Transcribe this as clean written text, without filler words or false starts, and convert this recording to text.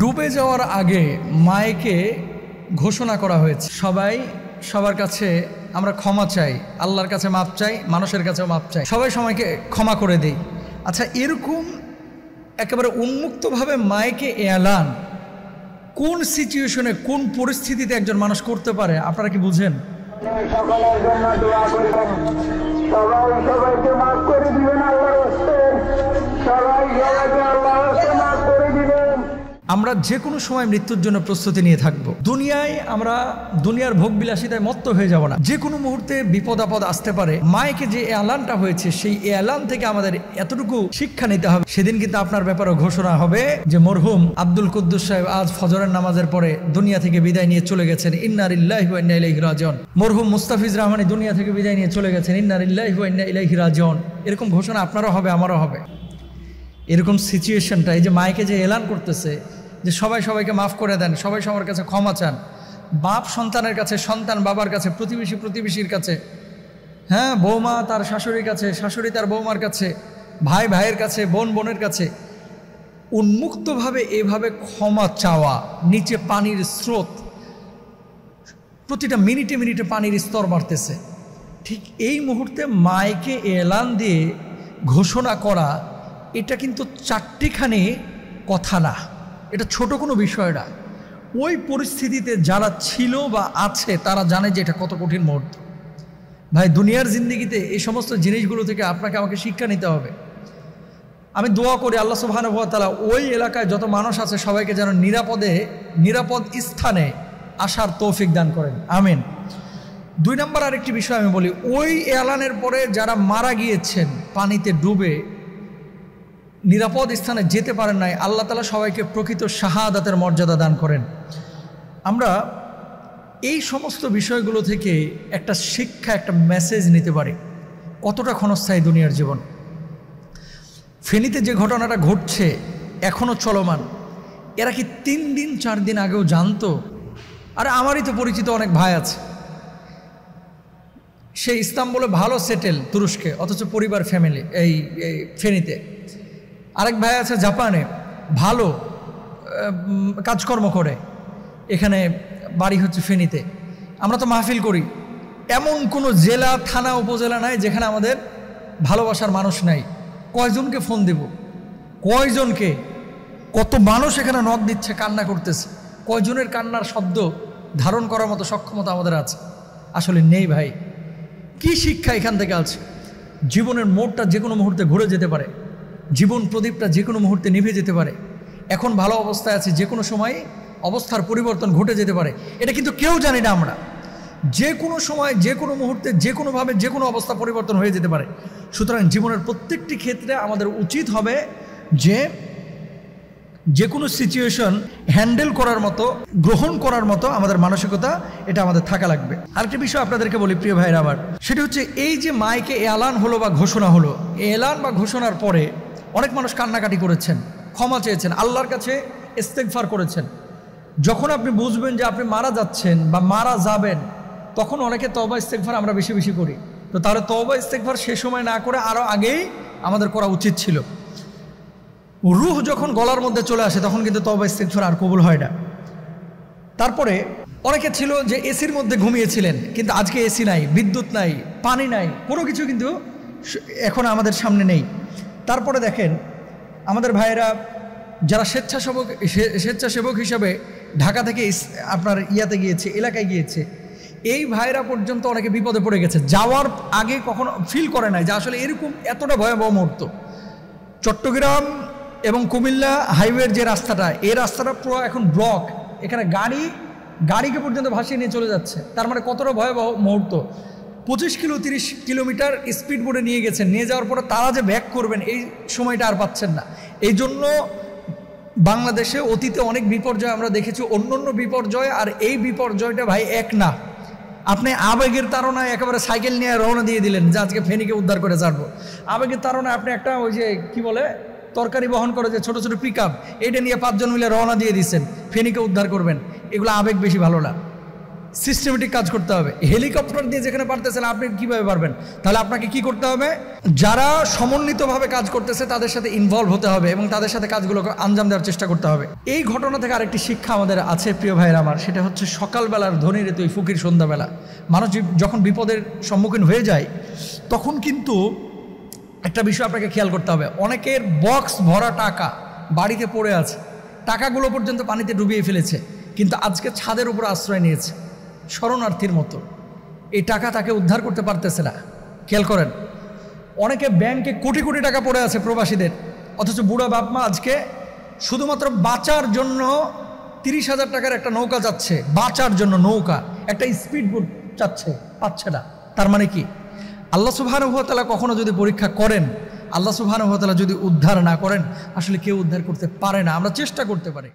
ডুবে যাওয়ার আগে মাইকে ঘোষণা করা হয়েছে, সবাই সবার কাছে আমরা ক্ষমা চাই, আল্লাহর কাছে মাপ চাই, মানুষের কাছেও মাপ চাই, সবাই সময়কে ক্ষমা করে দেই। আচ্ছা, এরকম একেবারে উন্মুক্তভাবে মাইকে এলান কোন সিচুয়েশনে, কোন পরিস্থিতিতে একজন মানুষ করতে পারে? আপনারা কি বুঝেন? সকলের জন্য দোয়া করবেন, সবাই সবাইকে মাফ করে দিবেন, আল্লাহর রাস্তে সবাই সবাইকে আল্লাহর রাস্তে মাফ করে দিবেন। আমরা যে কোনো সময় মৃত্যুর জন্য প্রস্তুতি নিয়ে থাকব। দুনিয়ায় আমরা দুনিয়ার ভোগ বিলাসিতায় মত্ত হয়ে যাব না। যে কোনো মুহূর্তে বিপদ আপদ আসতে পারে। মাইকে যে এলানটা হয়েছে, সেই এলান থেকে আমাদের এতটুকু শিক্ষা নিতে হবে। সেদিন কিন্তু আপনার ব্যাপারে ঘোষণা হবে যে মরহুম আব্দুল কুদ্দুস সাহেব আজ ফজরের নামাজের পরে দুনিয়া থেকে বিদায় নিয়ে চলে গেছেন, ইন্না লিল্লাহি ওয়া ইন্না ইলাইহি রাজিউন। মরহুম মুস্তাফিজ রহমানী দুনিয়া থেকে বিদায় নিয়ে চলে গেছেন, ইন্না লিল্লাহি ওয়া ইন্না ইলাইহি রাজিউন। এরকম ঘোষণা আপনারও হবে, আমারও হবে। এরকম সিচুয়েশনটা, এই যে মাইকে যে এলান করতেছে যে সবাই সবাইকে মাফ করে দেন, সবাই সবার কাছে ক্ষমা চান, বাপ সন্তানের কাছে, সন্তান বাবার কাছে, প্রতিবেশী প্রতিবেশীর কাছে, হ্যাঁ, বৌমা তার শাশুড়ির কাছে, শাশুড়ি তার বৌমার কাছে, ভাই ভাইয়ের কাছে, বোন বোনের কাছে, উন্মুক্তভাবে এভাবে ক্ষমা চাওয়া। নিচে পানির স্রোত, প্রতিটা মিনিটে মিনিটে পানির স্তর বাড়তেছে। ঠিক এই মুহূর্তে মাইকে এলান দিয়ে ঘোষণা করা, এটা কিন্তু চারটিখানি কথা না, এটা ছোট কোনো বিষয় না। ওই পরিস্থিতিতে যারা ছিল বা আছে তারা জানে যে এটা কত কঠিন মুহূর্ত। ভাই, দুনিয়ার জিন্দেগিতে এই সমস্ত জিনিসগুলো থেকে আপনাকে আমাকে শিক্ষা নিতে হবে। আমি দোয়া করি আল্লাহ সুবহানাহু ওয়া তাআলা ওই এলাকায় যত মানুষ আছে সবাইকে যেন নিরাপদ স্থানে আসার তৌফিক দান করেন, আমিন। 2 নম্বর আরেকটি বিষয় আমি বলি, ওই এলানের পরে যারা মারা গিয়েছেন পানিতে ডুবে, নিরাপদ স্থানে যেতে পারেন নাই, আল্লাহ তাআলা সবাইকে প্রকৃত শাহাদাতের মর্যাদা দান করেন। আমরা এই সমস্ত বিষয়গুলো থেকে একটা শিক্ষা, একটা মেসেজ নিতে পারি কতটা ক্ষণস্থায়ী দুনিয়ার জীবন। ফেনীতে যে ঘটনাটা ঘটছে এখনও চলমান, এরা কি 3 দিন 4 দিন আগেও জানতো? আরে আমারই তো পরিচিত অনেক ভাই আছে, সে ইস্তাম্বুলে ভালো সেটেল, তুরস্কে, অথচ পরিবার ফ্যামিলি এই ফেনীতে। আরেক ভাই আছে জাপানে, ভালো কাজকর্ম করে, এখানে বাড়ি হচ্ছে ফেনীতে। আমরা তো মাহফিল করি, এমন কোনো জেলা, থানা, উপজেলা নাই যেখানে আমাদের ভালোবাসার মানুষ নাই। কয়জনকে ফোন দেব, কয়জনকে? কত মানুষ এখানে নক দিচ্ছে, কান্না করতেছে। কয়জনের কান্নার শব্দ ধারণ করার মতো সক্ষমতা আমাদের আছে? আসলে নেই ভাই। কি শিক্ষা এখান থেকে আছে? জীবনের মোড়টা যে কোনো মুহূর্তে ঘুরে যেতে পারে, জীবন প্রদীপটা যে কোনো মুহূর্তে নিভে যেতে পারে। এখন ভালো অবস্থায় আছে, যে কোনো সময় অবস্থার পরিবর্তন ঘটে যেতে পারে। এটা কিন্তু কেউ জানি না আমরা। যে কোনো সময়, যে কোনো মুহূর্তে, যে কোনোভাবে, যে কোনো অবস্থা পরিবর্তন হয়ে যেতে পারে। সুতরাং জীবনের প্রত্যেকটি ক্ষেত্রে আমাদের উচিত হবে যে কোনো সিচুয়েশন হ্যান্ডেল করার মতো, গ্রহণ করার মতো আমাদের মানসিকতা, এটা আমাদের থাকা লাগবে। আরেকটি বিষয় আপনাদেরকে বলি প্রিয় ভাইরা আমার, সেটা হচ্ছে এই যে মাইকে এলান হলো বা ঘোষণা হলো, এলান বা ঘোষণার পরে অনেক মানুষ কান্নাকাটি করেছেন, ক্ষমা চেয়েছেন, আল্লাহর কাছে ইস্তেগফার করেছেন। যখন আপনি বুঝবেন যে আপনি মারা যাচ্ছেন বা মারা যাবেন, তখন অনেকে তওবা ইস্তেগফার আমরা বেশি বেশি করি। তো তাহলে তওবা ইস্তেগফার সে সময় না করে আরও আগেই আমাদের করা উচিত ছিল। রূহ যখন গলার মধ্যে চলে আসে তখন কিন্তু তওবা ইস্তেগফার আর কবুল হয় না। তারপরে অনেকে ছিল যে এসির মধ্যে ঘুমিয়েছিলেন, কিন্তু আজকে এসি নাই, বিদ্যুৎ নাই, পানি নাই, কোনো কিছু কিন্তু এখন আমাদের সামনে নেই। তারপরে দেখেন আমাদের ভাইয়েরা যারা স্বেচ্ছাসেবক হিসাবে ঢাকা থেকে আপনার ইয়াতে গিয়েছে, এলাকায় গিয়েছে, এই ভাইরা পর্যন্ত অনেকে বিপদে পড়ে গেছে। যাওয়ার আগে কখনো ফিল করে নাই যে আসলে এরকম এতটা ভয়াবহ মুহূর্ত। চট্টগ্রাম এবং কুমিল্লা হাইওয়ের যে রাস্তাটা, এই রাস্তাটা পুরো এখন ব্লক, এখানে গাড়িকে পর্যন্ত ভাসিয়ে নিয়ে চলে যাচ্ছে। তার মানে কতটা ভয়াবহ মুহূর্ত। 25 কিলো 30 কিলোমিটার স্পিড বোর্ডে নিয়ে গেছেন, নিয়ে যাওয়ার পরে তারা যে ব্যাক করবেন এই সময়টা আর পাচ্ছেন না। এই জন্য বাংলাদেশে অতীতে অনেক বিপর্যয় আমরা দেখেছি, অন্য বিপর্যয় আর এই বিপর্যয়টা ভাই এক না। আপনি আবেগের তাড়নায় একেবারে সাইকেল নিয়ে রওনা দিয়ে দিলেন যে আজকে ফেনীকে উদ্ধার করে ছাড়বো। আবেগের তাড়নায় আপনি একটা ওই যে কি বলে তরকারি বহন করে যে ছোট ছোট পিক আপ, এইটা নিয়ে 5 জন মিলে রওনা দিয়ে দিচ্ছেন ফেনীকে উদ্ধার করবেন। এগুলো আবেগ বেশি ভালো না। সিস্টেমেটিক কাজ করতে হবে। হেলিকপ্টার দিয়ে যেখানে পারতেছেন আপনি কীভাবে পারবেন? তাহলে আপনাকে কি করতে হবে? যারা সমন্বিতভাবে কাজ করতেছে তাদের সাথে ইনভলভ হতে হবে এবং তাদের সাথে কাজগুলোকে আঞ্জাম দেওয়ার চেষ্টা করতে হবে। এই ঘটনা থেকে আরেকটি শিক্ষা আমাদের আছে প্রিয় ভাইয়ের আমার, সেটা হচ্ছে সকালবেলার ধনী ঋতু ফকির সন্ধ্যাবেলা মানুষ যখন বিপদের সম্মুখীন হয়ে যায় তখন কিন্তু একটা বিষয় আপনাকে খেয়াল করতে হবে। অনেকের বক্স ভরা টাকা বাড়িতে পড়ে আছে, টাকাগুলো পর্যন্ত পানিতে ডুবিয়ে ফেলেছে, কিন্তু আজকে ছাদের উপর আশ্রয় নিয়েছে শরণার্থীর মতো। এই টাকা তাকে উদ্ধার করতে পারতেছে না। খেয়াল করেন, অনেকে ব্যাংকে কোটি কোটি টাকা পড়ে আছে প্রবাসীদের, অথচ বুড়া বাপ মা আজকে শুধুমাত্র বাঁচার জন্য 30,000 টাকার একটা নৌকা যাচ্ছে, বাঁচার জন্য নৌকা, একটা স্পিড বোট চাচ্ছে, পাচ্ছে না। তার মানে কি? আল্লাহ সুবহানাহু ওয়া তাআলা কখনো যদি পরীক্ষা করেন, আল্লাহ সুবহানাহু ওয়া তাআলা যদি উদ্ধার না করেন, আসলে কেউ উদ্ধার করতে পারে না। আমরা চেষ্টা করতে পারি।